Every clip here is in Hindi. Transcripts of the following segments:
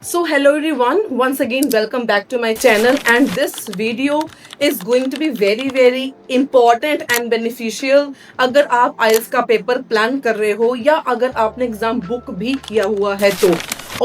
So hello everyone, once again welcome back to my channel, and this video is going to be very important and beneficial अगर आप IELTS का पेपर प्लान कर रहे हो या अगर आपने एग्जाम बुक भी किया हुआ है तो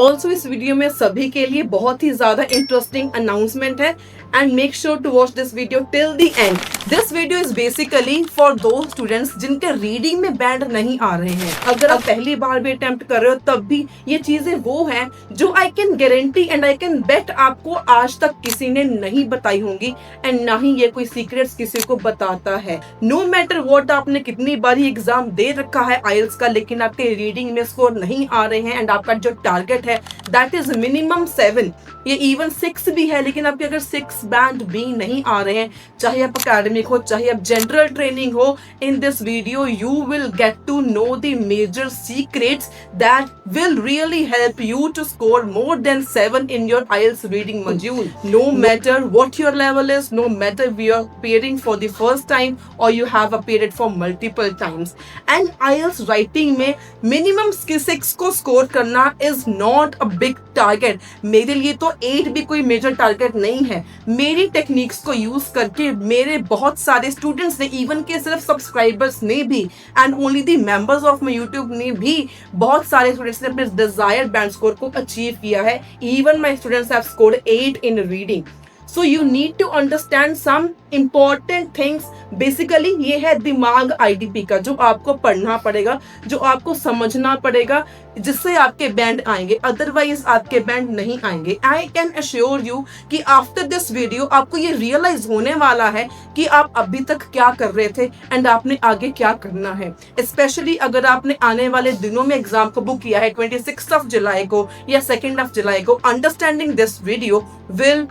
ऑल्सो इस वीडियो में सभी के लिए बहुत ही ज्यादा इंटरेस्टिंग अनाउंसमेंट है and make sure to watch this video till the end. This video is basically for those students जिनके रीडिंग में बैंड नहीं आ रहे हैं. अगर आप पहली बार भी अटेम्प्ट कर रहे हो तब भी ये चीजें वो हैं जो आई can guarantee and I can bet आपको आज तक किसी ने नहीं बताई होंगी एंड ना ही ये कोई सीक्रेट्स किसी को बताता है. नो मैटर व्हाट आपने कितनी बार ही एग्जाम दे रखा है आइल्स का, लेकिन आपके रीडिंग में स्कोर नहीं आ रहे हैं एंड आपका जो टारगेट है दैट इज मिनिमम 7, ये इवन 6 भी है, लेकिन आपके अगर 6 बैंड भी नहीं आ रहे हैं, चाहे आप अकेडमिक हो चाहे आप जनरल ट्रेनिंग हो, in this video you will get to know the major secrets that will really help you to score more than 7 in your IELTS reading module. No matter what your level is, no matter if you are appearing for the first time or you have appeared for multiple times. And IELTS writing में minimum 6 को score करना is not a big target. मेरे लिए तो 8 भी कोई मेजर टारगेट नहीं है. मेरी टेक्निक्स को यूज करके मेरे बहुत सारे स्टूडेंट्स ने, इवन के सिर्फ सब्सक्राइबर्स ने भी and only the members of my YouTube ने भी, बहुत सारे स्टूडेंट्स ने अपने डिजायर्ड बैंड स्कोर को अचीव किया है. Even my students have scored 8 in reading. So you need to understand some important things. Basically ये है दिमाग आईडीपी का, जो आपको पढ़ना पड़ेगा, जो आपको समझना पड़ेगा, जिससे आपके बैंड आएंगे, अदरवाइज आपके बैंड नहीं आएंगे. आई कैन अश्योर यू कि आफ्टर दिस वीडियो आपको ये रियलाइज होने वाला है कि आप अभी तक क्या कर रहे थे एंड आपने आगे क्या करना है. स्पेशली अगर आपने आने वाले दिनों में एग्जाम को बुक किया है 26 जुलाई को या 2 जुलाई को, understanding this video will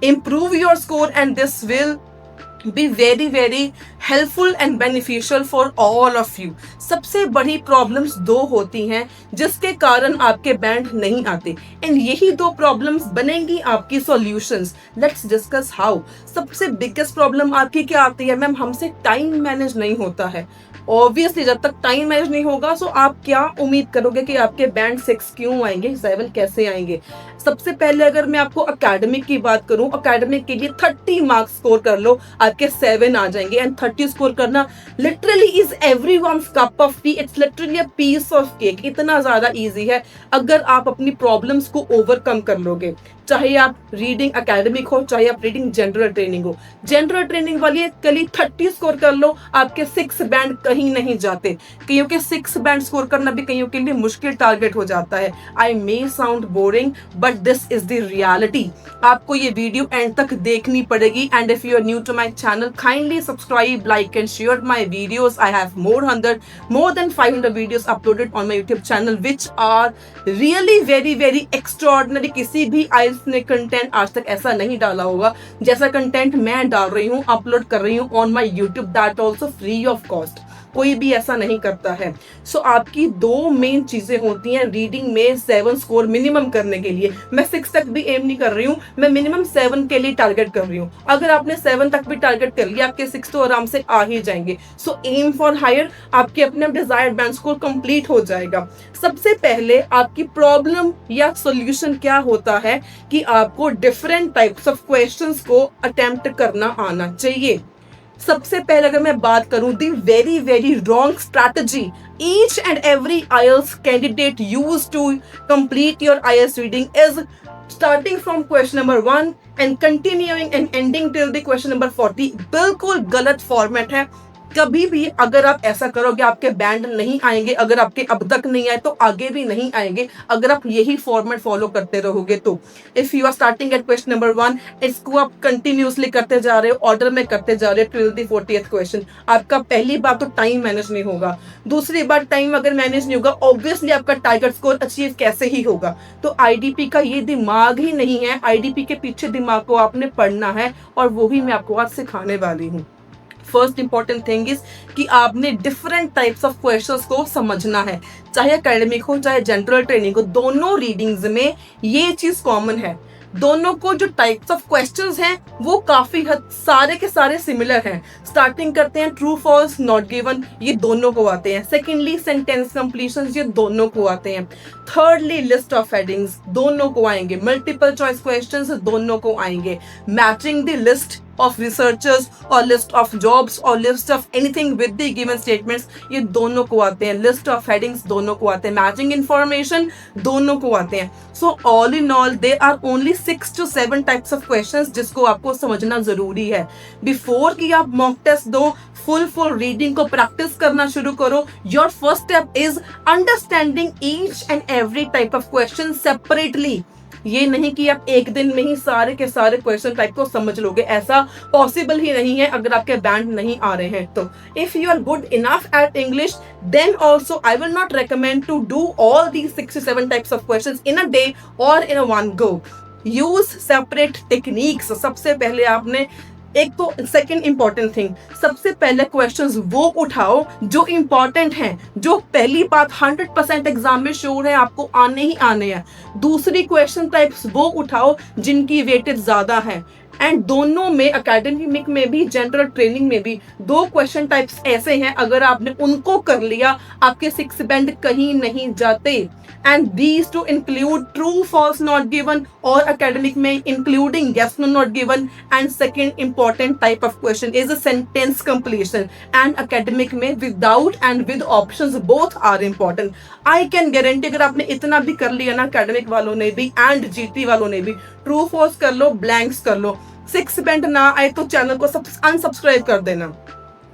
improve your score and this will be very helpful and beneficial for all of you. सबसे बड़ी प्रॉब्लम्स दो होती हैं जिसके कारण आपके बैंड नहीं आते एंड यही दो प्रॉब्लम्स बनेंगी आपकी सॉल्यूशंस. Let's discuss how. सबसे बिगेस्ट प्रॉब्लम आपकी क्या आती है? मैम हमसे टाइम मैनेज नहीं होता है. ऑब्वियसली जब तक टाइम मैनेज नहीं होगा तो आप क्या उम्मीद करोगे कि आपके बैंड 6 क्यों आएंगे, 7 कैसे आएंगे? सबसे पहले अगर मैं आपको अकेडमिक की बात करूं, अकेडमिक के लिए 30 मार्क्स स्कोर कर लो, आपके 7 आ जाएंगे एंड 30 स्कोर करना literally is everyone's cup of tea. It's literally a piece of cake. इतना ज्यादा इजी है अगर आप अपनी प्रॉब्लम्स को ओवरकम कर लोगे. चाहे आप रीडिंग अकेडमिक हो चाहे आप रीडिंग जनरल ट्रेनिंग हो. जनरल ट्रेनिंग वाली कल 30 स्कोर कर लो, आपके 6 बैंड कहीं नहीं जाते. कईयों के 6 बैंड स्कोर करना भी कईयों के लिए मुश्किल टारगेट हो जाता है. I may sound boring but this is the reality. आपको ये वीडियो एंड तक देखनी पड़ेगी and if you are new to my channel kindly subscribe, like and share my videos. I have more than 500 videos uploaded on my YouTube channel which are really very extraordinary. किसी भी IELTS ने कंटेंट आज तक ऐसा नहीं डाला होगा जैसा कंटेंट मैं डाल रही हूँ, अपलोड कर रही हूँ on my YouTube, that also free of cost. कोई भी ऐसा नहीं करता है. सो आपकी दो मेन चीजें होती हैं रीडिंग में 7 स्कोर मिनिमम करने के लिए. मैं 6 तक भी एम नहीं कर रही हूँ, मैं मिनिमम 7 के लिए टारगेट कर रही हूँ. अगर आपने 7 तक भी टारगेट कर लिया, आपके 6 तो आराम से आ ही जाएंगे. सो एम फॉर हायर, आपके अपने डिजायर्ड बैंड स्कोर कंप्लीट हो जाएगा. सबसे पहले आपकी प्रॉब्लम या सॉल्यूशन क्या होता है कि आपको डिफरेंट टाइप्स ऑफ क्वेश्चंस को अटेम्प्ट करना आना चाहिए. सबसे पहले अगर मैं बात करूं दी very wrong strategy each and every IELTS candidate used to complete your IELTS reading is starting from question number 1 and continuing and ending till the question number 40. बिल्कुल गलत फॉर्मेट है. कभी भी अगर आप ऐसा करोगे आपके बैंड नहीं आएंगे. अगर आपके अब तक नहीं आए तो आगे भी नहीं आएंगे अगर आप यही फॉर्मेट फॉलो करते रहोगे तो. If you are starting at question number 1, इसको आप कंटिन्यूसली करते जा रहे हो, ऑर्डर में करते जा रहे हो टिल द 40th क्वेश्चन. आपका पहली बार तो टाइम मैनेज नहीं होगा. दूसरी बार टाइम अगर मैनेज नहीं होगा, ऑब्वियसली आपका टारगेट स्कोर अचीव कैसे ही होगा? तो आईडीपी का ये दिमाग ही नहीं है. आईडीपी के पीछे दिमाग को आपने पढ़ना है और वो ही मैं आपको आज सिखाने वाली हूँ. फर्स्ट इंपॉर्टेंट थिंग इज कि आपने डिफरेंट टाइप्स ऑफ क्वेश्चंस को समझना है. चाहे एकेडमिक हो चाहे जनरल ट्रेनिंग हो, दोनों रीडिंग्स में ये चीज कॉमन है. दोनों को जो टाइप्स ऑफ क्वेश्चंस हैं वो काफी हद सारे के सारे सिमिलर हैं। स्टार्टिंग करते हैं ट्रू फॉल्स नॉट गिवन, ये दोनों को आते हैं। सेकेंडली सेंटेंस कंप्लीशन, ये दोनों को आते हैं। थर्डली लिस्ट ऑफ हेडिंग्स, दोनों को आएंगे। मल्टीपल चॉइस क्वेश्चंस, दोनों को आएंगे। Matching the list of researchers or list of jobs or list of anything with the given statements, ये दोनों को आते हैं। list of headings दोनों को आते हैं। matching information दोनों को आते हैं। so all in all there are only 6 to 7 types of questions जिसको आपको समझना जरूरी है। before कि आप mock test दो, फुल रीडिंग को प्रैक्टिस करना शुरू करो। Your first step is understanding each and every type of question separately. ये नहीं कि आप एक दिन में ही सारे के सारे क्वेश्चन टाइप को समझ लोगे, ऐसा पॉसिबल ही नहीं है अगर आपके बैंड नहीं आ रहे हैं तो। If you are good enough at English then also I will not recommend to do all these 67 types of questions in a day और in a one go. Use separate techniques. सबसे पहले आपने एक तो सेकंड इंपॉर्टेंट थिंग, सबसे पहले क्वेश्चंस वो उठाओ जो इंपॉर्टेंट हैं, जो पहली बात 100% एग्जाम में श्योर है आपको आने ही आने हैं। दूसरी क्वेश्चन टाइप्स वो उठाओ जिनकी वेटेज ज्यादा है। एंड दोनों में एकेडमिक में भी जनरल ट्रेनिंग में भी 2 क्वेश्चन टाइप्स ऐसे हैं अगर आपने उनको कर लिया आपके 6 बैंड कहीं नहीं जाते। And these two include true false not given और एकेडमिक में including yes no not given. And second important type of question is a sentence completion. And academic में without and with options both are important. I can guarantee अगर आपने इतना भी कर लिया ना, एकेडमिक वालों ने भी एंड जीटी वालों ने भी, ट्रू फॉल्स कर लो, ब्लैंक्स कर लो, 6 बैंड ना आए तो चैनल को अनसब्सक्राइब कर देना।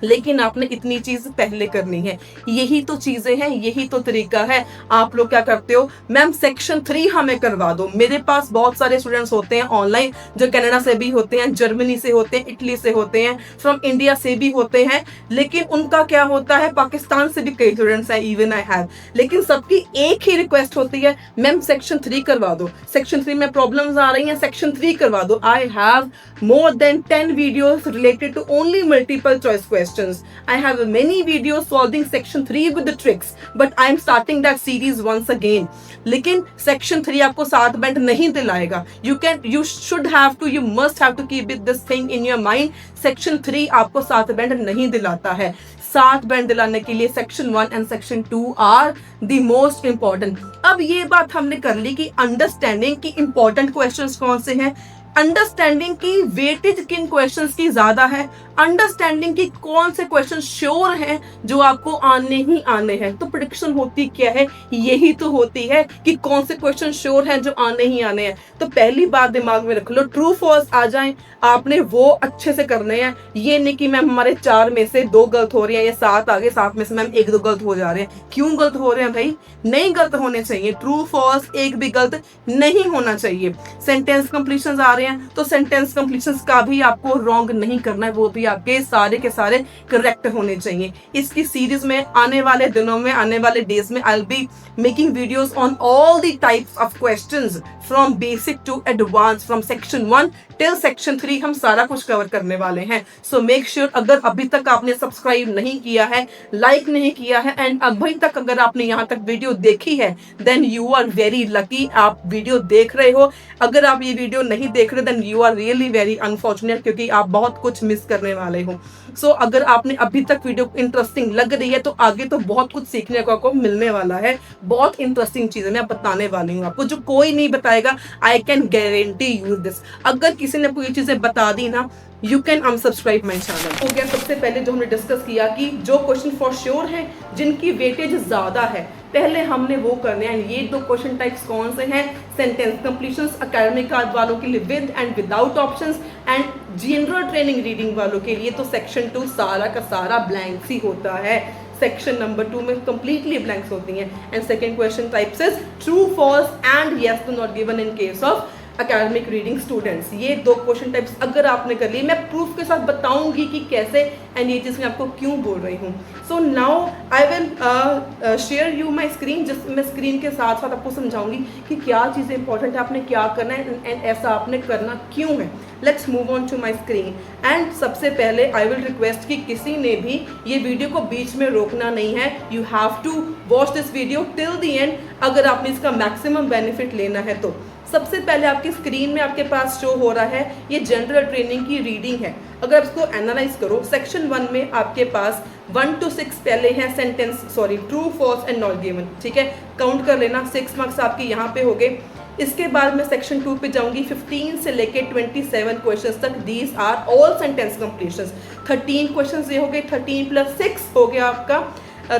लेकिन आपने इतनी चीज पहले करनी है। यही तो चीजें हैं, यही तो तरीका है। आप लोग क्या करते हो, मैम सेक्शन 3 हमें करवा दो। मेरे पास बहुत सारे स्टूडेंट्स होते हैं ऑनलाइन जो कनाडा से भी होते हैं, जर्मनी से होते हैं, इटली से होते हैं, फ्रॉम इंडिया से भी होते हैं। लेकिन उनका क्या होता है, पाकिस्तान से भी कई स्टूडेंट्स हैं, इवन आई हैव। लेकिन सबकी एक ही रिक्वेस्ट होती है, मैम सेक्शन 3 करवा दो, सेक्शन 3 में प्रॉब्लम्स आ रही हैं, सेक्शन 3 करवा दो। आई have more than 10 videos related to only multiple choice questions. I have many videos solving section 3 with the tricks, but I am starting that series once again. लेकिन section 3 आपको 7 बैंड नहीं दिलाएगा। You should have to, you must have to keep this thing in your mind. section 3 आपको 7 बैंड नहीं दिलाता है। 7 बैंड दिलाने के लिए section 1 and section 2 are the most important. अब ये बात हमने कर ली कि अंडरस्टैंडिंग की इंपॉर्टेंट क्वेश्चंस कौन से हैं, अंडरस्टैंडिंग की वेटेज किन क्वेश्चंस की ज्यादा है, अंडरस्टैंडिंग की कौन से क्वेश्चन श्योर हैं जो आपको आने ही आने हैं। तो प्रेडिक्शन होती क्या है, यही तो होती है कि कौन से क्वेश्चन श्योर हैं जो आने ही आने हैं। तो पहली बात दिमाग में रख लो, ट्रू फॉल्स आ जाएं आपने वो अच्छे से करने हैं। ये नहीं कि मैम हमारे 4 में से 2 गलत हो रही हैं, ये 7 आगे 7 में से मैम 1-2 गलत हो जा रहे हैं। क्यों गलत हो रहे हैं भाई, नहीं गलत होने चाहिए। ट्रू फॉल्स एक भी गलत नहीं होना चाहिए। सेंटेंस कंप्लीशन आ रहे हैं तो सेंटेंस कंप्लीशन का भी आपको रॉन्ग नहीं करना है, वो भी आपके सारे के सारे करेक्ट होने चाहिए। इसकी सीरीज में आने वाले दिनों में, आने वाले डेज में I will be making videos on all the types of questions from basic to advance, from section 1 till section 3 हम सारा कुछ कवर करने वाले हैं। सो मेक श्योर अगर अभी तक आपने सब्सक्राइब नहीं किया है, लाइक नहीं किया है एंड अभी तक अगर आपने यहाँ तक वीडियो देखी है then you are very lucky, आप वीडियो देख रहे हो। अगर आप ये वीडियो नहीं देख रहे then you are really very unfortunate, क्योंकि आप बहुत कुछ मिस करने वाले हो। सो अगर आपने अभी तक वीडियो इंटरेस्टिंग लग रही है तो आगे तो बहुत कुछ सीखने को आपको मिलने वाला है। बहुत इंटरेस्टिंग चीजें मैं बताने वाली हूँ आपको जो कोई नहीं बताएगा। आई कैन गारंटी यू दिस। अगर किसी ने आपको ये चीजें बता दी ना, you can unsubscribe my channel. हो गया सबसे पहले जो हमने डिस्कस किया कि जो क्वेश्चन फॉर श्योर है जिनकी वेटेज ज्यादा है, पहले हमने वो करने हैं। ये 2 क्वेश्चन टाइप्स कौन से हैं, सेंटेंस कंप्लीशंस एकेडमिक वालों के लिए with and without options, and general training reading वालों के लिए तो सेक्शन 2 सारा का सारा ब्लैंक्स ही होता है। सेक्शन नंबर 2 में कंप्लीटली ब्लैंक्स होती हैं। And second question types is true false and yes to not given in case of academic reading students. ये 2 क्वेश्चन टाइप्स अगर आपने कर लिए, मैं प्रूफ के साथ बताऊंगी कि कैसे एंड ये चीज़ मैं आपको क्यों बोल रही हूँ। So now I will share you my screen, जिसमें मैं स्क्रीन के साथ साथ आपको समझाऊंगी कि क्या चीज़ें इंपॉर्टेंट है, आपने क्या करना है एंड ऐसा आपने करना क्यों है। Let's move on to my screen. And सबसे पहले आई विल रिक्वेस्ट कि किसी ने भी ये वीडियो को बीच में रोकना नहीं है। You have to watch this video till the end अगर आपने इसका मैक्सिमम बेनिफिट लेना है तो। सबसे पहले आपकी स्क्रीन में आपके पास शो हो रहा है ये जनरल ट्रेनिंग की रीडिंग है। अगर आप इसको एनालाइज करो, सेक्शन 1 में आपके पास 1 to 6 पहले हैं true false and not given, ठीक है, काउंट कर लेना, 6 मार्क्स आपके यहाँ पे हो गए। इसके बाद मैं सेक्शन 2 पे जाऊंगी, 15 से लेके 27 क्वेश्चंस तक, these are all sentence completions. 13 questions ये हो गए, 13 + 6 हो गया आपका,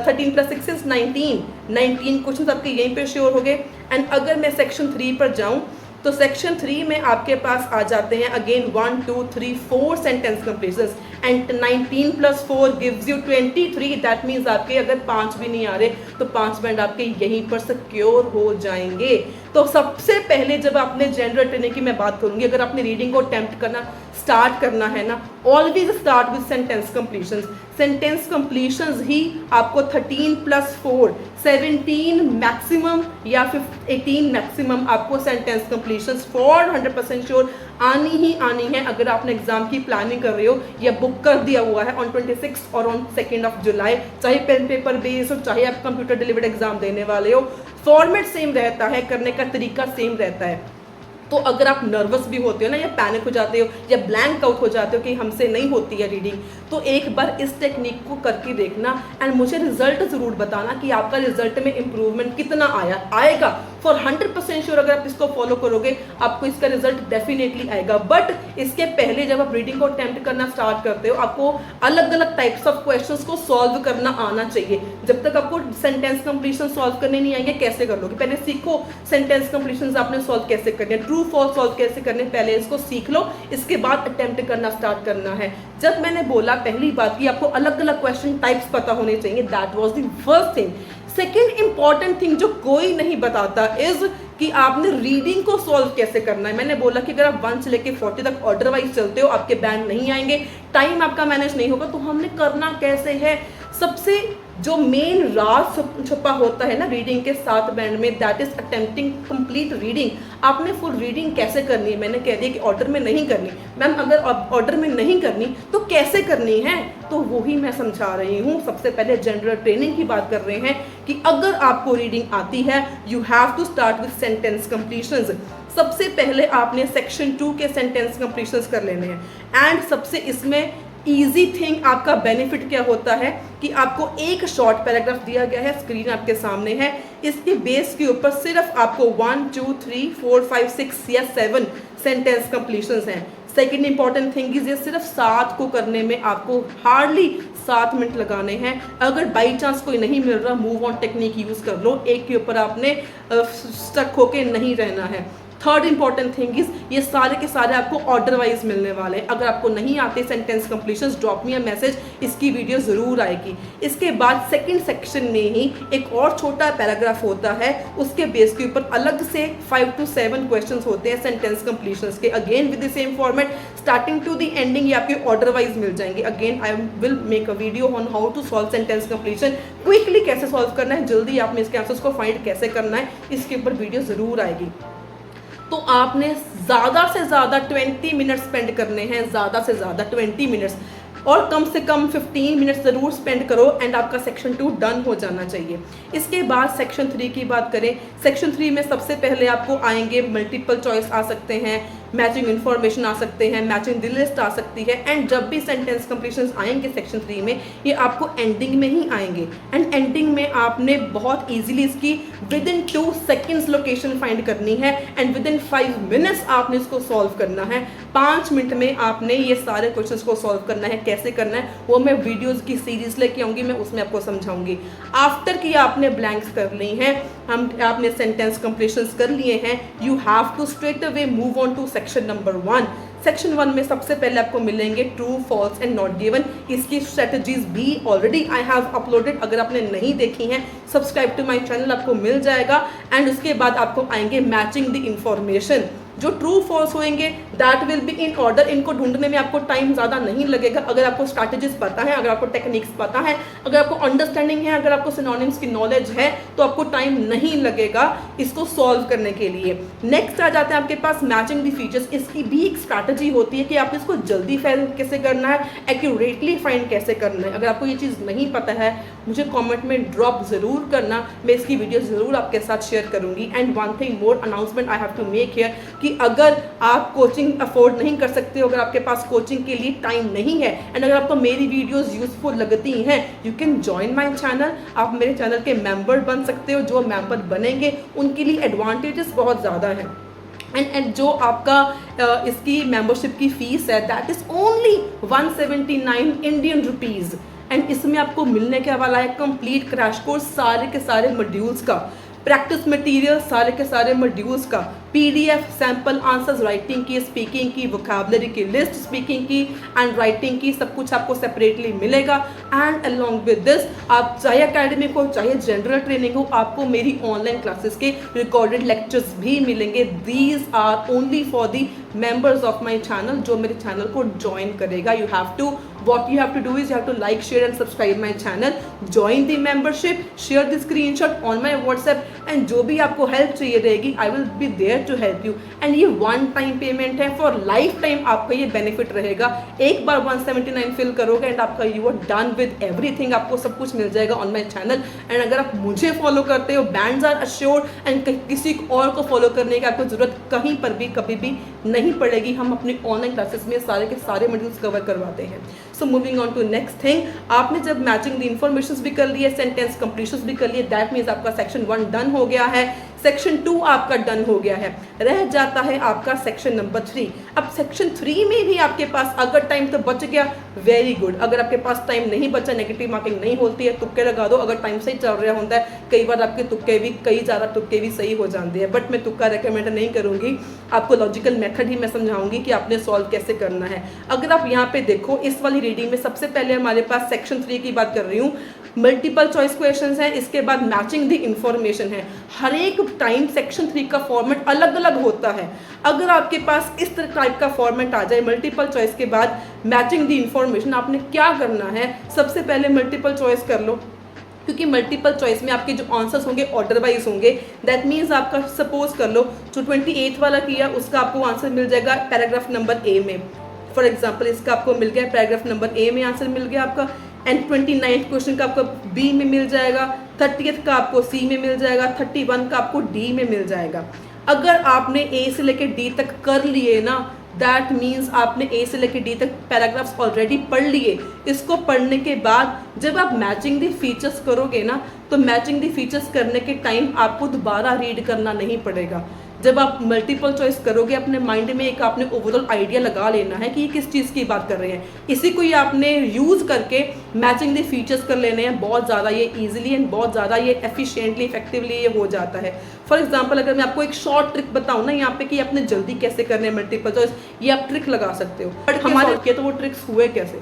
13 + 6 इज 19 क्वेश्चंस आपके यहीं पे श्योर हो गए। एंड अगर मैं सेक्शन 3 पर जाऊं तो सेक्शन 3 में आपके पास आ जाते हैं again 1 2 3 4 sentence completions and 19 + 4 gives you 23। That means आपके अगर 5 भी नहीं आ रहे तो 5 बैंड आपके यहीं पर सिक्योर हो जाएंगे। तो सबसे पहले जब आपने जनरल ट्रेनिंग की मैं बात करूंगी, अगर आपने रीडिंग को अटेम्प्ट करना स्टार्ट करना है ना, always start with sentence completions. Sentence completions ही आपको 13 + 4 17 मैक्सिमम या 18 मैक्सिमम आपको सेंटेंस कंप्लीशंस फॉर 100% श्योर आनी ही आनी है। अगर आपने एग्जाम की प्लानिंग कर रहे हो या बुक कर दिया हुआ है ऑन 26 और ऑन 2 जुलाई, चाहे पेन पेपर बेस हो चाहे आप कंप्यूटर डिलीवर्ड एग्जाम देने वाले हो, फॉर्मेट सेम रहता है, करने का तरीका सेम रहता है। तो अगर आप नर्वस भी होते हो ना, या पैनिक हो जाते हो या ब्लैंक आउट हो जाते हो कि हमसे नहीं होती है रीडिंग, तो एक बार इस टेक्निक को करके देखना एंड मुझे रिजल्ट ज़रूर बताना कि आपका रिजल्ट में इंप्रूवमेंट कितना आएगा। फॉर 100% श्योर अगर आप इसको फॉलो करोगे आपको इसका रिजल्ट डेफिनेटली आएगा। बट इसके पहले जब आप रीडिंग को अटेम्प्ट करना स्टार्ट करते हो, आपको अलग अलग टाइप्स ऑफ क्वेश्चंस को सॉल्व करना आना चाहिए। जब तक आपको सेंटेंस कंप्लीशन सॉल्व करने नहीं आएंगे कैसे कर लोगे? पहले सीखो सेंटेंस कंप्लीशन आपने सॉल्व कैसे करने, ट्रू फॉल्स सॉल्व कैसे करने, पहले इसको सीख लो, इसके बाद अटेम्प्ट करना स्टार्ट करना है। जब मैंने बोला पहली बात कि आपको अलग अलग क्वेश्चन टाइप्स पता होने चाहिए, that was the first thing. Second important thing जो कोई नहीं बताता इज कि आपने रीडिंग को सॉल्व कैसे करना है। मैंने बोला कि अगर आप 1 से लेके 40 तक ऑर्डर वाइज चलते हो आपके बैंड नहीं आएंगे, टाइम आपका मैनेज नहीं होगा। तो हमने करना कैसे है? सबसे जो मेन राज छुपा होता है ना रीडिंग के 7 बैंड में, that is attempting complete reading. आपने फुल रीडिंग कैसे करनी है? मैंने कह दिया कि ऑर्डर में नहीं करनी। मैम अगर ऑर्डर में नहीं करनी तो कैसे करनी है? तो वही मैं समझा रही हूँ। सबसे पहले जनरल ट्रेनिंग की बात कर रहे हैं कि अगर आपको रीडिंग आती है you have to start with sentence completions. सबसे पहले आपने सेक्शन 2 के सेंटेंस कंप्लीशंस कर लेने हैं। एंड सबसे इसमें ईजी थिंग आपका बेनिफिट क्या होता है कि आपको एक शॉर्ट पैराग्राफ दिया गया है, स्क्रीन आपके सामने है, इसके बेस के ऊपर सिर्फ आपको 1 2 3 4 5 6 या 7 सेंटेंस कंप्लीशंस हैं। सेकेंड इंपॉर्टेंट थिंग इज ये सिर्फ 7 को करने में आपको हार्डली 7 मिनट लगाने हैं। अगर बाई चांस कोई नहीं मिल रहा, मूव ऑन टेक्निक यूज कर लो, एक के ऊपर आपने स्टक होके नहीं रहना है। थर्ड इंपॉर्टेंट थिंग इज ये सारे के सारे आपको ऑर्डर वाइज मिलने वाले हैं। अगर आपको नहीं आते sentence completions, drop me a message, इसकी वीडियो ज़रूर आएगी। इसके बाद सेकंड सेक्शन में ही एक और छोटा पैराग्राफ होता है, उसके बेस के ऊपर अलग से 5 to 7 क्वेश्चंस होते हैं सेंटेंस कंप्लीशंस के, again with the same format, starting to the ending ये आपके ऑर्डर वाइज मिल जाएंगे। Again I will make a video on how to solve sentence completion, quickly कैसे सॉल्व करना है, जल्दी आपने इसके आंसर्स को फाइंड कैसे करना है, इसके ऊपर वीडियो ज़रूर आएगी। तो आपने ज़्यादा से ज़्यादा 20 मिनट स्पेंड करने हैं, ज़्यादा से ज़्यादा 20 मिनट्स, और कम से कम 15 मिनट्स ज़रूर स्पेंड करो एंड आपका सेक्शन 2 डन हो जाना चाहिए। इसके बाद सेक्शन 3 की बात करें, सेक्शन 3 में सबसे पहले आपको आएंगे मल्टीपल चॉइस आ सकते हैं, मैचिंग इन्फॉर्मेशन आ सकते हैं, मैचिंग द लिस्ट आ सकती है। एंड जब भी सेंटेंस कंप्लीशंस आएंगे सेक्शन 3 में, ये आपको एंडिंग में ही आएंगे। एंड एंडिंग में आपने बहुत ईजिली इसकी with in 2 seconds location find करनी है एंड विद इन 5 मिनट्स आपने इसको सॉल्व करना है। 5 मिनट में आपने ये सारे क्वेश्चंस को सॉल्व करना है। कैसे करना है वो मैं वीडियोज़ की सीरीज लेके आऊँगी, मैं उसमें आपको समझाऊंगी। आफ्टर कि आपने ब्लैंक्स कर ली हैं, आपने सेंटेंस कंप्लीशंस कर लिए हैं, you have to straight away move on to section number 1। Section 1 में सबसे पहले आपको मिलेंगे true false and not given. इसकी स्ट्रेटजीज भी ऑलरेडी आई हैव अपलोडेड, अगर आपने नहीं देखी हैं सब्सक्राइब टू माय चैनल, आपको मिल जाएगा। एंड उसके बाद आपको आएंगे मैचिंग द इंफॉर्मेशन। जो ट्रू फॉल्स होंगे that will be in order. इनको ढूंढने में आपको टाइम ज़्यादा नहीं लगेगा अगर आपको स्ट्रैटेजीज पता है, अगर आपको टेक्निक्स पता है, अगर आपको अंडरस्टैंडिंग है, अगर आपको सिनोनिम्स की नॉलेज है, तो आपको टाइम नहीं लगेगा इसको सॉल्व करने के लिए। नेक्स्ट आ जाते हैं आपके पास मैचिंग द फीचर्स। इसकी भी एक स्ट्रैटेजी होती है कि आप इसको जल्दी फाइंड कैसे करना है, एक्यूरेटली फाइंड कैसे करना है। अगर आपको ये चीज़ नहीं पता है मुझे कमेंट में ड्रॉप ज़रूर करना, मैं इसकी वीडियो ज़रूर आपके साथ शेयर करूंगी। And one thing more announcement I have to make here कि अगर आप कोचिंग अफोर्ड नहीं कर सकते हो, अगर आपके पास कोचिंग के लिए टाइम नहीं है, एंड अगर आपको मेरी वीडियोस यूजफुल लगती हैं, you can join my channel. आप मेरे चैनल के मेंबर बन सकते हो। जो मेंबर बनेंगे उनके लिए एडवांटेजेस बहुत ज़्यादा हैं। एंड जो आपका इसकी मेंबरशिप की फीस है that is only 179 Indian rupees. And इसमें आपको मिलने के वाला है कंप्लीट क्रैश कोर्स सारे के सारे मॉड्यूल्स का, प्रैक्टिस मटेरियल सारे के सारे मॉड्यूल्स का, पीडीएफ, सैम्पल आंसर्स, राइटिंग की, स्पीकिंग की, वोकैबुलरी की लिस्ट, स्पीकिंग की एंड राइटिंग की, सब कुछ आपको सेपरेटली मिलेगा। एंड अलॉन्ग विद दिस आप चाहे एकेडमिक हो चाहे जनरल ट्रेनिंग हो, आपको मेरी ऑनलाइन क्लासेस के रिकॉर्डेड लेक्चर्स भी मिलेंगे। These are only for the members of my channel, जो मेरे चैनल को ज्वाइन करेगा। You have to what you have to do is you have to like, share and subscribe my channel, join the membership, share the screenshot on my WhatsApp and जो भी आपको हेल्प चाहिए रहेगी I will be there to help you। And ये वन टाइम पेमेंट है, फॉर लाइफ टाइम आपका ये बेनिफिट रहेगा। एक बार 179 फिल करोगे एंड आपका you are done with everything, आपको सब कुछ मिल जाएगा ऑन माई चैनल। एंड अगर आप मुझे फॉलो करते हो, बैंड्स आर अश्योर्ड एंड किसी और को फॉलो करने की आपको जरूरत कहीं पर भी कभी भी नहीं पड़ेगी। हम अपनी ऑनलाइन क्लासेस में सारे के सारे मॉड्यूल्स कवर करवाते हैं। So moving on to next thing, आपने जब मैचिंग द इंफॉर्मेशन भी कर लिए, सेंटेंस कंप्लीशन भी कर लिए, दैट मीन्स आपका सेक्शन 1 डन हो गया है, सेक्शन 2 आपका डन हो गया है। रह जाता है आपका सेक्शन नंबर 3। अब सेक्शन 3 में भी आपके पास अगर टाइम तो बच गया, वेरी गुड। अगर आपके पास टाइम नहीं बचा, नेगेटिव मार्किंग नहीं होती है, तुक्के लगा दो। अगर टाइम सही चल रहा होता है, कई बार आपके तुक्के भी, कई ज़्यादा तुक्के भी सही हो जाते हैं, बट मैं तुक्का रिकमेंड नहीं करूँगी। आपको लॉजिकल मेथड ही मैं समझाऊंगी कि आपने सॉल्व कैसे करना है। अगर आप यहाँ पे देखो इस वाली रीडिंग में सबसे पहले हमारे पास सेक्शन 3 की बात कर रही हूँ, मल्टीपल चॉइस क्वेश्चंस हैं, इसके बाद मैचिंग द इंफॉर्मेशन है। हर एक टाइम सेक्शन 3 का फॉर्मेट अलग अलग होता है। अगर आपके पास इस तरह टाइप का फॉर्मेट आ जाए मल्टीपल चॉइस के बाद मैचिंग द इंफॉर्मेशन, आपने क्या करना है, सबसे पहले मल्टीपल चॉइस कर लो, क्योंकि मल्टीपल चॉइस में आपके जो आंसर्स होंगे ऑर्डर वाइज होंगे। दैट मीन्स आपका सपोज कर लो जो 28 वाला किया उसका आपको आंसर मिल जाएगा पैराग्राफ नंबर ए में। फॉर एग्जाम्पल इसका आपको मिल गया पैराग्राफ नंबर ए में आंसर मिल गया आपका, एंड 29 क्वेश्चन का आपको बी में मिल जाएगा, 30th का आपको सी में मिल जाएगा, 31 का आपको डी में मिल जाएगा। अगर आपने ए से लेकर डी तक कर लिए ना, दैट मीन्स आपने ए से लेकर डी तक पैराग्राफ्स ऑलरेडी पढ़ लिए। इसको पढ़ने के बाद जब आप मैचिंग द फीचर्स करोगे ना, तो मैचिंग द फीचर्स करने के टाइम आपको दोबारा रीड करना नहीं पड़ेगा। जब आप मल्टीपल चॉइस करोगे अपने माइंड में एक आपने ओवरऑल आइडिया लगा लेना है कि ये किस चीज़ की बात कर रहे हैं, इसी को ही आपने यूज़ करके मैचिंग द फीचर्स कर लेने हैं। बहुत ज़्यादा ये इजीली एंड बहुत ज़्यादा ये एफिशिएंटली इफेक्टिवली ये हो जाता है। फॉर एग्जांपल अगर मैं आपको एक शॉर्ट ट्रिक बताऊँ ना यहाँ पे कि आपने जल्दी कैसे करने हैं मल्टीपल चॉइस, ये आप ट्रिक लगा सकते हो। बट हमारे किए तो वो ट्रिक्स हुए कैसे,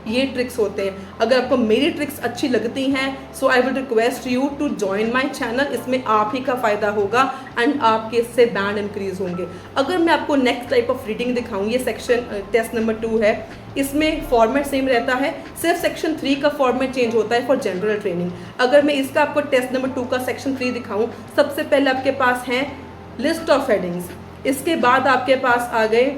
ये ट्रिक्स होते हैं। अगर आपको मेरी ट्रिक्स अच्छी लगती हैं so I will request you to join my channel. इसमें आप ही का फ़ायदा होगा एंड आपके इससे बैंड इंक्रीज होंगे। अगर मैं आपको नेक्स्ट टाइप ऑफ रीडिंग दिखाऊँ, ये सेक्शन टेस्ट नंबर 2 है, इसमें फॉर्मेट सेम रहता है, सिर्फ सेक्शन 3 का फॉर्मेट चेंज होता है फॉर जनरल ट्रेनिंग। अगर मैं इसका आपको टेस्ट नंबर 2 का सेक्शन 3 दिखाऊँ, सबसे पहले आपके पास हैं लिस्ट ऑफ हेडिंग्स, इसके बाद आपके पास आ गए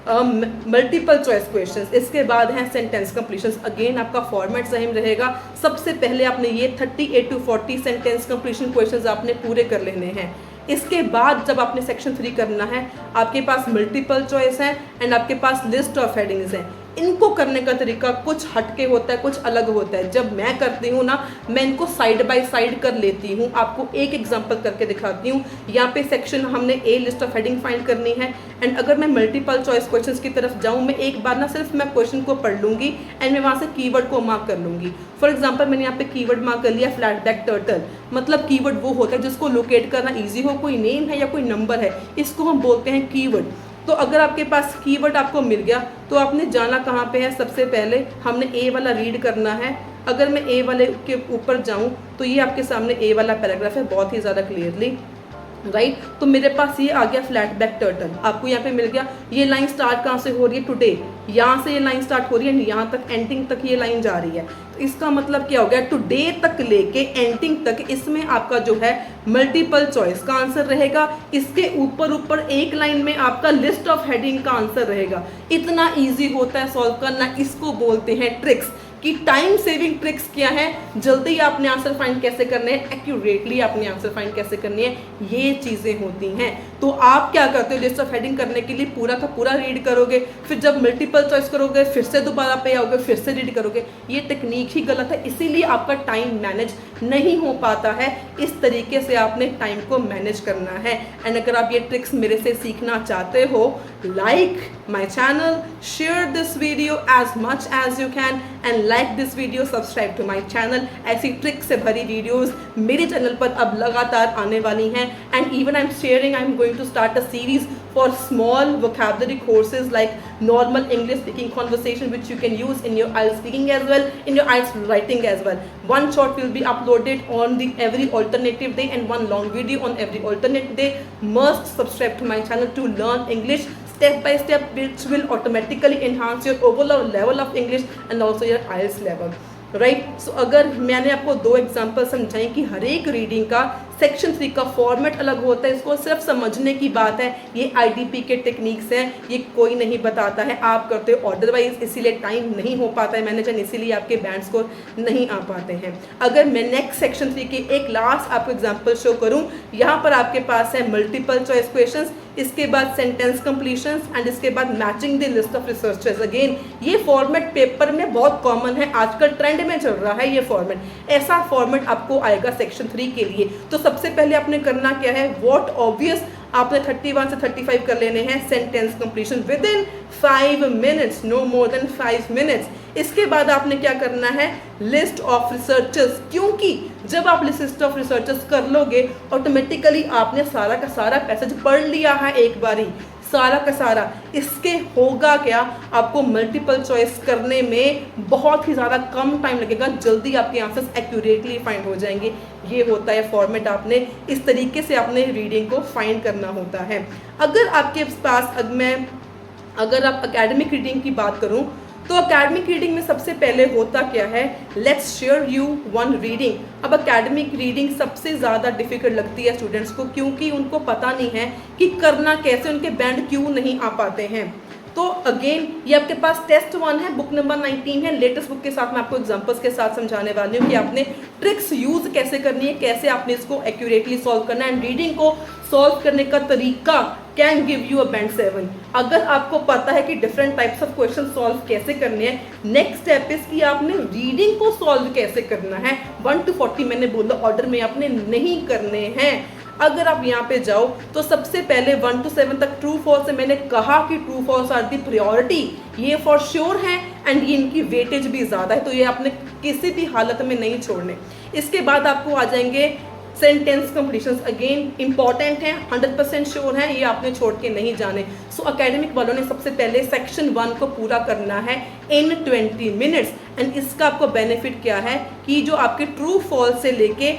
मल्टीपल चॉइस क्वेश्चंस, इसके बाद हैं सेंटेंस कंप्लीशंस। अगेन आपका फॉर्मेट सेम रहेगा। सबसे पहले आपने ये 38 to 40 सेंटेंस कंप्लीशन क्वेश्चंस आपने पूरे कर लेने हैं। इसके बाद जब आपने सेक्शन 3 करना है, आपके पास मल्टीपल चॉइस है एंड आपके पास लिस्ट ऑफ हेडिंग्स हैं। इनको करने का तरीका कुछ हटके होता है, कुछ अलग होता है। जब मैं करती हूँ ना, मैं इनको साइड बाय साइड कर लेती हूँ। आपको एक एग्जांपल करके दिखाती हूँ। यहाँ पे सेक्शन हमने ए लिस्ट ऑफ हेडिंग फाइंड करनी है एंड अगर मैं मल्टीपल चॉइस क्वेश्चंस की तरफ जाऊँ, मैं एक बार ना सिर्फ मैं क्वेश्चन को पढ़ लूँगी एंड मैं वहाँ से कीवर्ड को मार्क कर लूँगी। फॉर एग्जाम्पल मैंने यहाँ पे कीवर्ड मार्क कर लिया फ्लैट बैक टर्टल। मतलब कीवर्ड वो होता है जिसको लोकेट करना ईजी हो, कोई नेम है या कोई नंबर है, इसको हम बोलते हैं कीवर्ड। तो अगर आपके पास कीवर्ड आपको मिल गया तो आपने जाना कहाँ पे है, सबसे पहले हमने ए वाला रीड करना है। अगर मैं ए वाले के ऊपर जाऊँ तो ये आपके सामने ए वाला पैराग्राफ है, बहुत ही ज़्यादा क्लियरली राइट तो मेरे पास ये आ गया फ्लैट बैक टर्टल, आपको यहाँ पे मिल गया। ये लाइन स्टार्ट कहाँ से हो रही है, टुडे, यहाँ से ये लाइन स्टार्ट हो रही है, यहाँ तक एंडिंग तक ये लाइन जा रही है। तो इसका मतलब क्या हो गया, टुडे तक लेके एंडिंग तक इसमें आपका जो है मल्टीपल चॉइस का आंसर रहेगा। इसके ऊपर ऊपर एक लाइन में आपका लिस्ट ऑफ हेडिंग का आंसर रहेगा। इतना ईजी होता है सॉल्व करना, इसको बोलते हैं ट्रिक्स। कि टाइम सेविंग ट्रिक्स क्या है, जल्दी आपने आंसर फाइंड कैसे करने हैं, एक्यूरेटली आपने आंसर फाइंड कैसे करनी है, ये चीजें होती हैं। तो आप क्या करते हो, लिस्ट ऑफ हेडिंग करने के लिए पूरा का पूरा रीड करोगे, फिर जब मल्टीपल चॉइस करोगे फिर से दोबारा पे आओगे, फिर से रीड करोगे। ये टेक्निक ही गलत है, इसीलिए आपका टाइम मैनेज नहीं हो पाता है। इस तरीके से आपने टाइम को मैनेज करना है। एंड अगर आप ये ट्रिक्स मेरे से सीखना चाहते हो, like my channel, share this video as much as you can and like this video, subscribe to my channel. ऐसी ट्रिक से भरी वीडियोस मेरे चैनल पर अब लगातार आने वाली हैं। And even I am sharing, I am going to start a series for small vocabulary courses like normal English speaking conversation which you can use in your IELTS speaking as well, in your IELTS writing as well. One short will be uploaded on the every alternative day and one long video on every alternate day. Must subscribe to my channel to learn English step by step, which will automatically enhance your overall level of English and also your IELTS level. Right so अगर मैंने आपको दो एग्जाम्पल समझाई कि हर एक रीडिंग का सेक्शन 3 का फॉर्मेट अलग होता है, इसको सिर्फ समझने की बात है। ये आईडीपी के टेक्निक्स हैं, ये कोई नहीं बताता है, आप करते हो अदरवाइज, इसीलिए टाइम नहीं हो पाता है मैनेज, इसीलिए आपके बैंड स्कोर नहीं आ पाते हैं। अगर मैं नेक्स्ट सेक्शन 3 के एक लास्ट आपको एग्जाम्पल शो करूँ, यहाँ पर आपके पास है मल्टीपल चॉइस क्वेश्चंस, इसके बाद सेंटेंस कंप्लीशंस एंड इसके बाद matching the list of researchers. Again ये फॉर्मेट पेपर में बहुत कॉमन है, आजकल ट्रेंड में चल रहा है ये फॉर्मेट। ऐसा फॉर्मेट आपको आएगा सेक्शन 3 के लिए। तो सबसे पहले आपने करना क्या है, व्हाट ऑब्वियस, आपने 31 से 35 कर लेने हैं sentence completion within 5 minutes, no more than 5 minutes. इसके बाद आपने क्या करना है, लिस्ट ऑफ रिसर्चर्स, क्योंकि जब आप लिस्ट ऑफ रिसर्चर्स कर लोगे ऑटोमेटिकली आपने सारा का सारा पैसेज पढ़ लिया है एक बारी, सारा का सारा। इसके होगा क्या, आपको मल्टीपल चॉइस करने में बहुत ही ज़्यादा कम टाइम लगेगा, जल्दी आपके आंसर्स एक्यूरेटली फाइंड हो जाएंगे। ये होता है फॉर्मेट, आपने इस तरीके से आपने रीडिंग को फाइंड करना होता है। अगर आपके पास अगर आप एकेडमिक रीडिंग की बात करूं, तो एकेडमिक रीडिंग में सबसे पहले होता क्या है, let's share you one reading. अब एकेडमिक रीडिंग सबसे ज़्यादा डिफिकल्ट लगती है स्टूडेंट्स को, क्योंकि उनको पता नहीं है कि करना कैसे, उनके बैंड क्यों नहीं आ पाते हैं। तो अगेन ये आपके पास टेस्ट 1 है, बुक नंबर 19 है, लेटेस्ट बुक के साथ मैं आपको एग्जांपल्स के साथ समझाने वाली हूँ कि आपने ट्रिक्स यूज कैसे करनी है, कैसे आपने इसको एक्यूरेटली सॉल्व करना है। एंड रीडिंग को सॉल्व करने का तरीका can give you a band 7। अगर आपको पता है कि different types of question solve कैसे करने हैं, नेक्स्ट स्टेप इज कि आपने रीडिंग को सॉल्व कैसे करना है। 1 to 40 मैंने बोला ऑर्डर में आपने नहीं करने हैं। अगर आप यहाँ पे जाओ तो सबसे पहले 1 to 7 तक ट्रू फॉल्स से मैंने कहा कि true false are the priority, ये फॉर श्योर है एंड ये इनकी वेटेज भी ज़्यादा है, तो ये आपने किसी भी हालत में नहीं छोड़ने। इसके बाद आपको आ जाएंगे सेंटेंस कंप्लीशंस, अगेन इंपॉर्टेंट है, 100% श्योर है, ये आपने छोड़ के नहीं जाने। सो एकेडमिक वालों ने सबसे पहले सेक्शन 1 को पूरा करना है इन 20 मिनट्स। एंड इसका आपको बेनिफिट क्या है कि जो आपके ट्रू फॉल्स से लेके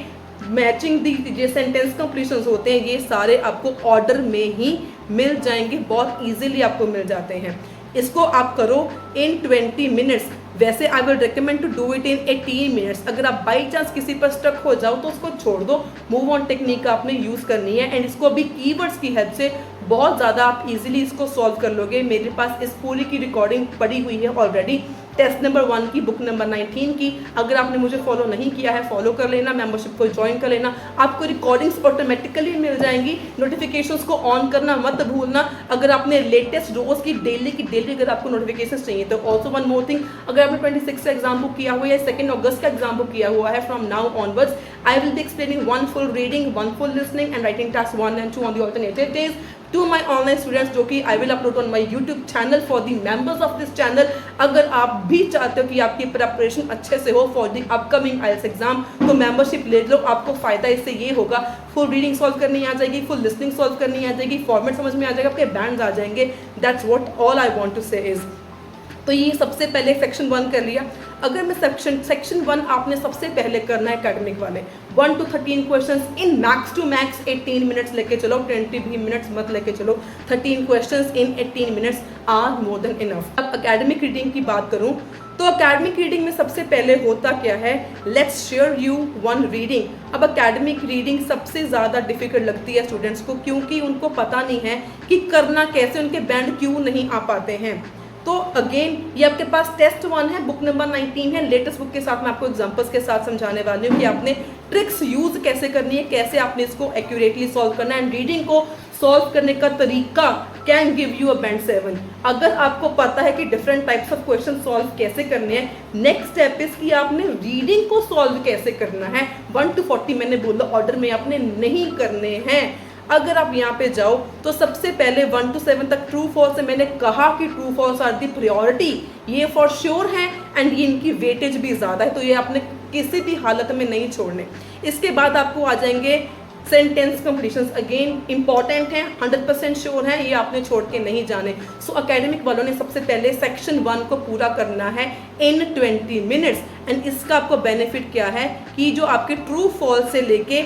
मैचिंग दी ये सेंटेंस कंप्लीशंस होते हैं, ये सारे आपको ऑर्डर में ही मिल जाएंगे, बहुत इजीली आपको मिल जाते हैं। इसको आप करो इन 20 मिनट्स। वैसे I will recommend to do it in 18 minutes. अगर आप बाई चांस किसी पर स्टक हो जाओ तो उसको छोड़ दो, मूव ऑन टेक्निक आपने यूज़ करनी है। एंड इसको अभी कीवर्ड्स की हेल्प से बहुत ज़्यादा आप इजीली इसको सॉल्व कर लोगे। मेरे पास इस पूरी की रिकॉर्डिंग पड़ी हुई है ऑलरेडी, टेस्ट नंबर 1 की, बुक नंबर 19 की। अगर आपने मुझे फॉलो नहीं किया है फॉलो कर लेना, मेंबरशिप को ज्वाइन कर लेना, आपको रिकॉर्डिंग्स ऑटोमेटिकली मिल जाएंगी। नोटिफिकेशंस को ऑन करना मत भूलना। अगर आपने लेटेस्ट रोज की डेली अगर आपको नोटिफिकेशंस चाहिए तो ऑल्सो वन मोर थिंग, अगर आपने 26 का एग्जाम बुक किया हुआ है या 2 अगस्त का एग्जाम बुक किया हुआ है, from now onwards I will be explaining 1 full reading, 1 full listening and writing task 1 and 2 on the alternative days to my online students, जो कि I will upload on my YouTube channel for the members of this channel. अगर आप भी चाहते हो कि आपकी प्रिपरेशन अच्छे से हो for the upcoming IELTS exam, तो मेंबरशिप ले लो। आपको फायदा इससे ये होगा, फुल रीडिंग सॉल्व करनी आ जाएगी, फुल लिसनिंग सॉल्व करनी आ जाएगी, फॉर्मेट समझ में आ जाएगा, आपके बैंड्स आ जाएंगे। That's what all I want to say is. तो ये सबसे पहले सेक्शन 1 कर लिया। अगर मैं सेक्शन 1 आपने सबसे पहले करना है एकेडमिक वाले 1 to 13 questions in max to max 18 minutes लेके चलो, 20 भी मिनट्स मत लेके चलो, 13 questions in 18 minutes are more than enough. अब एकेडमिक रीडिंग की बात करूं तो एकेडमिक रीडिंग में सबसे पहले होता क्या है, let's share you one reading. अब एकेडमिक रीडिंग सबसे ज़्यादा डिफिकल्ट लगती है स्टूडेंट्स को, क्योंकि उनको पता नहीं है कि करना कैसे, उनके बैंड क्यों नहीं आ पाते हैं। तो अगेन ये आपके पास टेस्ट 1 है, बुक नंबर 19 है, लेटेस्ट बुक के साथ मैं आपको एग्जांपल्स के साथ समझाने वाली हूँ कि आपने ट्रिक्स यूज कैसे करनी है, कैसे आपने इसको एक्यूरेटली सॉल्व करना है। एंड रीडिंग को सॉल्व करने का तरीका can give you a band 7। अगर आपको पता है कि different types of question solve कैसे करने हैं, नेक्स्ट स्टेप इज कि आपने रीडिंग को सॉल्व कैसे करना है। 1 to 40 मैंने बोला ऑर्डर में आपने नहीं करने हैं। अगर आप यहाँ पे जाओ तो सबसे पहले 1 to 7 तक ट्रू फॉल्स से मैंने कहा कि true false are the priority, ये फॉर श्योर है एंड ये इनकी वेटेज भी ज़्यादा है, तो ये आपने किसी भी हालत में नहीं छोड़ने। इसके बाद आपको आ जाएंगे सेंटेंस कंप्लीशंस, अगेन इंपॉर्टेंट है, 100% श्योर है, ये आपने छोड़ के नहीं जाने। सो एकेडमिक वालों ने सबसे पहले सेक्शन 1 को पूरा करना है इन 20 मिनट्स। एंड इसका आपको बेनिफिट क्या है कि जो आपके ट्रू फॉल्स से लेके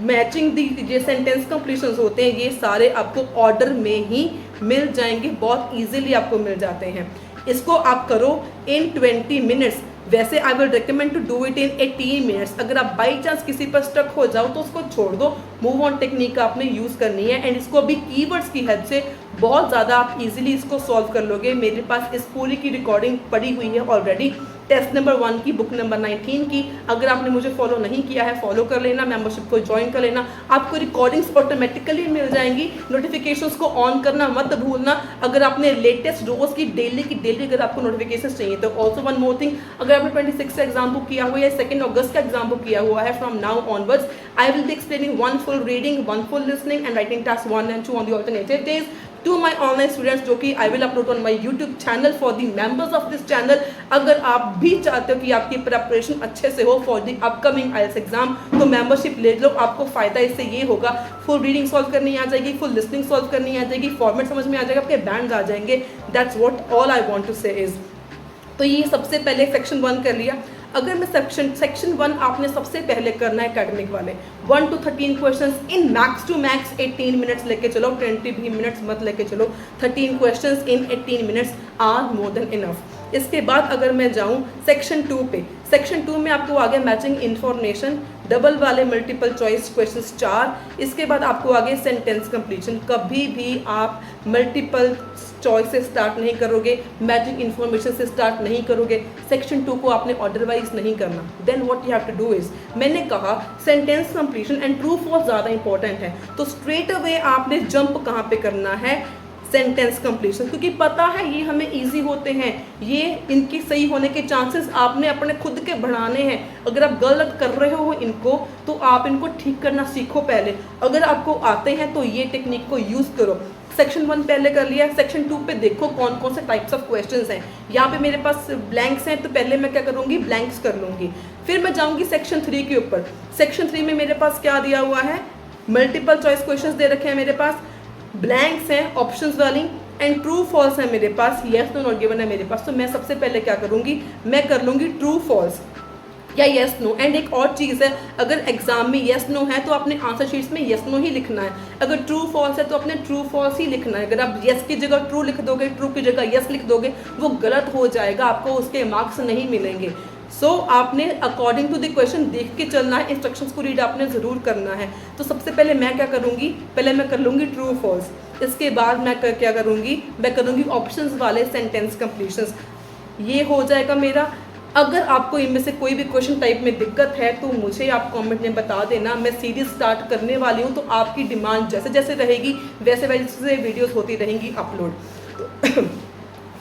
मैचिंग दी ये सेंटेंस कंप्लीशंस होते हैं, ये सारे आपको ऑर्डर में ही मिल जाएंगे, बहुत इजीली आपको मिल जाते हैं। इसको आप करो इन 20 मिनट्स। वैसे I will recommend to do it in 18 minutes. अगर आप बाई चांस किसी पर स्टक हो जाओ तो उसको छोड़ दो, मूव ऑन टेक्निक आपने यूज़ करनी है। एंड इसको अभी कीवर्ड्स की हेल्प से बहुत ज़्यादा आप इजीली इसको सॉल्व कर लोगे। मेरे पास इस पूरी की रिकॉर्डिंग पड़ी हुई है ऑलरेडी, टेस्ट नंबर 1 की, बुक नंबर 19 की। अगर आपने मुझे फॉलो नहीं किया है फॉलो कर लेना, मेंबरशिप को ज्वाइन कर लेना, आपको रिकॉर्डिंग्स ऑटोमेटिकली मिल जाएंगी। नोटिफिकेशंस को ऑन करना मत भूलना। अगर आपने लेटेस्ट रोज की डेली अगर आपको नोटिफिकेशंस चाहिए तो ऑल्सो वन मोर थिंग, अगर आपने 26 से एग्जाम बुक किया हुआ है, 2 अगस्त का एग्जाम बुक किया हुआ है, from now onwards I will be explaining 1 full reading, 1 full listening and writing task 1 and 2 on the alternative days to my online students, जो कि I will upload on my YouTube channel for the members of this channel. अगर आप भी चाहते हो कि आपकी प्रिपरेशन अच्छे से हो for the upcoming IELTS exam तो मेंबरशिप ले लो। आपको फायदा इससे ये होगा, फुल रीडिंग सॉल्व करनी आ जाएगी, फुल लिसनिंग सॉल्व करनी आ जाएगी, फॉर्मेट समझ में आ जाएगा, आपके बैंड्स आ जाएंगे। That's what all I want to say is. तो ये सबसे पहले सेक्शन 1 कर लिया। अगर मैं सेक्शन 1 आपने सबसे पहले करना है एकेडमिक वाले 1 to 13 questions in max to max 18 minutes लेके चलो, 20 भी मिनट्स मत लेके चलो, 13 questions in 18 minutes are more than enough. इसके बाद अगर मैं जाऊं सेक्शन 2 पे, सेक्शन 2 में आपको आ गया मैचिंग इन्फॉर्मेशन, डबल वाले मल्टीपल चॉइस क्वेश्चंस 4। इसके बाद आपको आगे सेंटेंस कंप्लीशन। कभी भी आप मल्टीपल चॉइस से स्टार्ट नहीं करोगे, मैचिंग इन्फॉर्मेशन से स्टार्ट नहीं करोगे, सेक्शन 2 को आपने ऑर्डर वाइज नहीं करना। Then what you have to do is, मैंने कहा sentence completion and true false ज़्यादा इंपॉर्टेंट है, तो स्ट्रेट अवे आपने जंप कहाँ पे करना है, सेंटेंस कंप्लीशन, क्योंकि पता है ये हमें इजी होते हैं, ये इनकी सही होने के चांसेस आपने अपने खुद के बढ़ाने हैं। अगर आप गलत कर रहे हो इनको तो आप इनको ठीक करना सीखो पहले। अगर आपको आते हैं तो ये टेक्निक को यूज़ करो। सेक्शन 1 पहले कर लिया, सेक्शन 2 पे देखो कौन कौन से टाइप्स ऑफ क्वेश्चंस हैं। यहाँ पे मेरे पास ब्लैंक्स हैं तो पहले मैं क्या करूँगी, ब्लैंक्स कर लूँगी। फिर मैं जाऊँगी सेक्शन 3 के ऊपर। सेक्शन 3 में मेरे पास क्या दिया हुआ है, मल्टीपल चॉइस क्वेश्चंस दे रखे हैं मेरे पास, ब्लैंक्स हैं ऑप्शंस वाली एंड ट्रू फॉल्स है मेरे पास, येस नो नॉट गिवन है मेरे पास। तो मैं सबसे पहले क्या करूँगी, मैं कर लूँगी ट्रू फॉल्स या येस नो। एंड एक और चीज़ है, अगर एग्जाम में येस नो है तो आपने आंसर शीट्स में येस नो ही लिखना है, अगर ट्रू फॉल्स है तो आपने ट्रू फॉल्स ही लिखना है। अगर आप येस की जगह ट्रू लिख दोगे, ट्रू की जगह येस लिख दोगे, वो गलत हो जाएगा, आपको उसके मार्क्स नहीं मिलेंगे। सो आपने अकॉर्डिंग टू द क्वेश्चन देख के चलना है, इंस्ट्रक्शंस को रीड आपने ज़रूर करना है। तो सबसे पहले मैं क्या करूँगी, पहले मैं कर लूँगी ट्रू फॉल्स। इसके बाद मैं क्या करूँगी, मैं करूँगी ऑप्शंस वाले सेंटेंस कंप्लीशंस, ये हो जाएगा मेरा। अगर आपको इनमें से कोई भी क्वेश्चन टाइप में दिक्कत है तो मुझे आप कमेंट में बता देना, मैं सीरीज स्टार्ट करने वाली हूँ, तो आपकी डिमांड जैसे जैसे रहेगी वैसे वैसे वीडियोस होती रहेंगी अपलोड।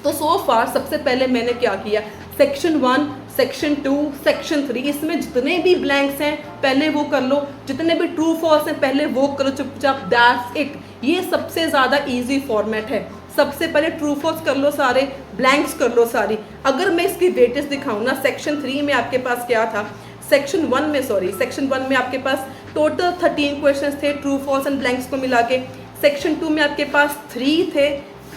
तो सो फार सबसे पहले मैंने क्या किया, सेक्शन 1, सेक्शन 2, सेक्शन 3, इसमें जितने भी ब्लैंक्स हैं पहले वो कर लो, जितने भी ट्रू फॉल्स हैं पहले वो करो चुपचाप, दैट्स इट। ये सबसे ज़्यादा इजी फॉर्मेट है। सबसे पहले ट्रू फॉल्स कर लो सारे, ब्लैंक्स कर लो सारी। अगर मैं इसकी वेटेज दिखाऊँ ना, सेक्शन 3 में आपके पास क्या था, सेक्शन 1 में आपके पास टोटल 13 क्वेश्चंस थे ट्रू फॉल्स एंड ब्लैंक्स को मिला के। सेक्शन 2 में आपके पास 3 थे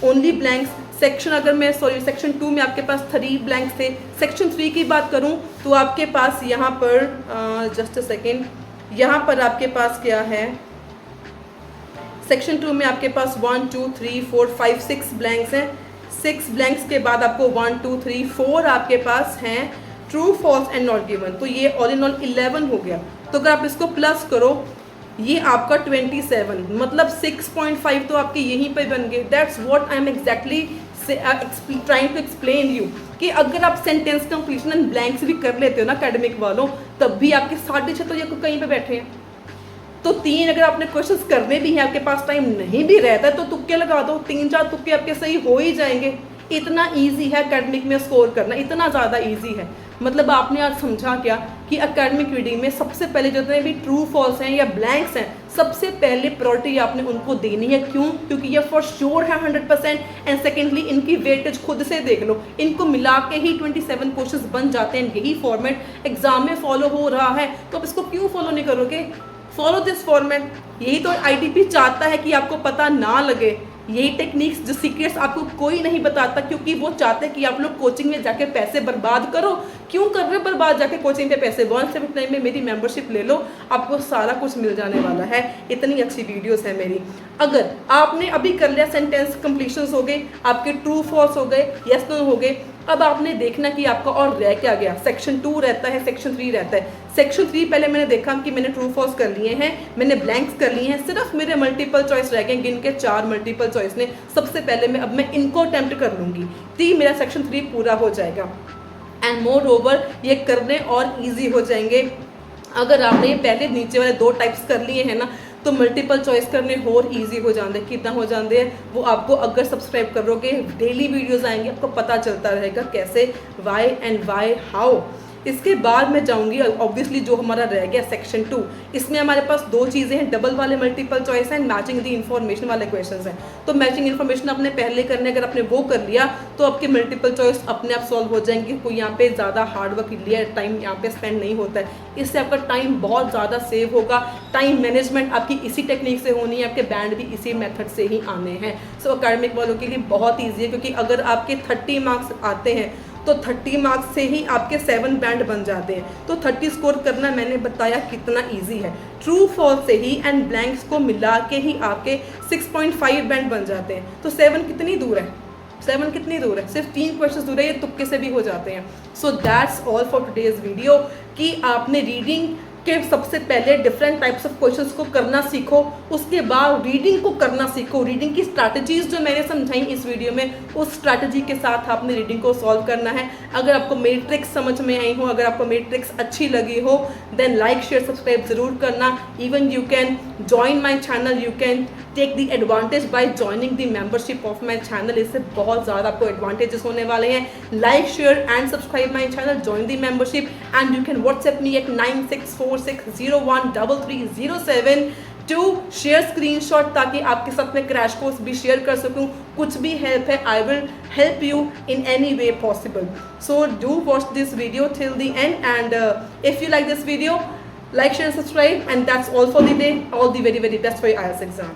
ओनली ब्लैंक्स। सेक्शन अगर मैं सेक्शन 2 में आपके पास 3 ब्लैंक्स थे। सेक्शन 3 की बात करूं तो आपके पास यहाँ पर जस्ट अ सेकेंड, यहाँ पर आपके पास क्या है, सेक्शन 2 में आपके पास 1 2 3 4 5 6 ब्लैंक्स हैं। 6 ब्लैंक्स के बाद आपको 1 2 3 4 आपके पास हैं true, false and not given. तो ये ऑल इन ऑल 11 हो गया। तो अगर आप इसको प्लस करो, ये आपका 27, मतलब 6.5 तो आपके यहीं पे बन गए। That's what I am exactly trying to explain you कि अगर आप सेंटेंस कंप्लीशन एंड ब्लैंक्स भी कर लेते हो ना एकेडमिक वालों, तब भी आपके 6.5 तो ये कहीं पे बैठे हैं। तो 3 अगर आपने क्वेश्चंस करने भी हैं, आपके पास टाइम नहीं भी रहता है, तो तुक्के लगा दो, 3-4 तुक्के आपके सही हो ही जाएंगे। इतना इजी है एकेडमिक में स्कोर करना, इतना ज़्यादा इजी है। मतलब आपने आज समझा क्या कि एकेडमिक रीडिंग में सबसे पहले जितने भी ट्रू फॉल्स हैं या ब्लैंक्स हैं, सबसे पहले प्रायोरिटी आपने उनको देनी है। क्यों? क्योंकि ये फॉर श्योर है 100%। एंड सेकेंडली इनकी वेटेज खुद से देख लो, इनको मिला के ही 27 क्वेश्चंस बन जाते हैं। यही फॉर्मेट एग्जाम में फॉलो हो रहा है, तो आप इसको क्यों फॉलो नहीं करोगे? Follow this format. यही तो आईटीपी चाहता है कि आपको पता ना लगे। यही टेक्निक्स, जो सीक्रेट्स आपको कोई नहीं बताता, क्योंकि वो चाहते हैं कि आप लोग कोचिंग में जाके पैसे बर्बाद करो। क्यों कर रहे हो बर्बाद जाके कोचिंग पे पैसे? 179 में मेरी मेंबरशिप ले लो, आपको सारा कुछ मिल जाने वाला है। इतनी अच्छी वीडियोस है मेरी। अगर आपने अभी कर लिया, सेंटेंस कंप्लीशंस हो गए, आपके ट्रू फॉल्स हो गए, यस नो हो गए, अब आपने देखना कि आपका और रह क्या गया। सेक्शन 2 रहता है, सेक्शन 3 रहता है। सेक्शन 3 पहले मैंने देखा कि मैंने ट्रू फॉल्स कर लिए हैं, मैंने ब्लैंक्स कर लिए हैं, सिर्फ मेरे मल्टीपल चॉइस रह गए, गिन के 4 मल्टीपल चॉइस ने। सबसे पहले अब मैं इनको अटेम्प्ट कर लूँगी, तो मेरा सेक्शन 3 पूरा हो जाएगा। एंड मोर ओवर ये करने और ईजी हो जाएंगे। अगर आपने ये पहले नीचे वाले 2 टाइप्स कर लिए हैं ना, तो मल्टीपल चॉइस करने और ईजी हो जाते हैं। कितना हो जाते हैं वो आपको अगर सब्सक्राइब करोगे, डेली वीडियोस आएंगे, आपको पता चलता रहेगा कैसे, वाई एंड वाई हाउ। इसके बाद मैं जाऊंगी ऑब्वियसली जो हमारा रह गया सेक्शन 2। इसमें हमारे पास 2 चीज़ें हैं, डबल वाले multiple choice and matching the information वाले क्वेश्चंस हैं। तो मैचिंग इन्फॉर्मेशन आपने पहले करने, अगर आपने वो कर लिया तो आपके मल्टीपल चॉइस अपने आप सॉल्व हो जाएंगे। कोई यहाँ पे ज़्यादा हार्ड वर्क लिया टाइम यहाँ पे स्पेंड नहीं होता है। इससे आपका टाइम बहुत ज़्यादा सेव होगा। टाइम मैनेजमेंट आपकी इसी टेक्निक से होनी है, आपके बैंड भी इसी मेथड से ही आने हैं। सो एकेडमिक वालों के लिए बहुत ईजी है, क्योंकि अगर आपके 30 मार्क्स आते हैं तो 30 मार्क्स से ही आपके 7 बैंड बन जाते हैं। तो 30 स्कोर करना मैंने बताया कितना इजी है। ट्रू फॉल्स से ही एंड ब्लैंक्स को मिला के ही आपके 6.5 बैंड बन जाते हैं। तो 7 कितनी दूर है? 7 कितनी दूर है? सिर्फ 3 क्वेश्चन दूर है, ये तुक्के से भी हो जाते हैं। So that's all for today's video कि आपने रीडिंग के सबसे पहले डिफरेंट टाइप्स ऑफ क्वेश्चंस को करना सीखो, उसके बाद रीडिंग को करना सीखो। रीडिंग की स्ट्रैटेजीज जो मैंने समझाई इस वीडियो में, उस स्ट्रैटेजी के साथ आपने रीडिंग को सॉल्व करना है। अगर आपको मेरी ट्रिक्स समझ में आई हो, अगर आपको मेरी ट्रिक्स अच्छी लगी हो, देन लाइक शेयर सब्सक्राइब जरूर करना। Even you can join my channel, you can take the advantage by joining the membership of my channel. इससे बहुत ज़्यादा आपको एडवांटेजेस होने वाले हैं। Like share and subscribe my channel, join the membership and you can WhatsApp me at 9646013307 to share screenshot, ताकि आपके साथ में क्रैश कोर्स भी शेयर कर सकूं। कुछ भी हेल्प है, I will help you in any way possible. So do watch this video till the end, and if you like this video, like, share, subscribe, and that's all for the day. All the very best for your IELTS exam.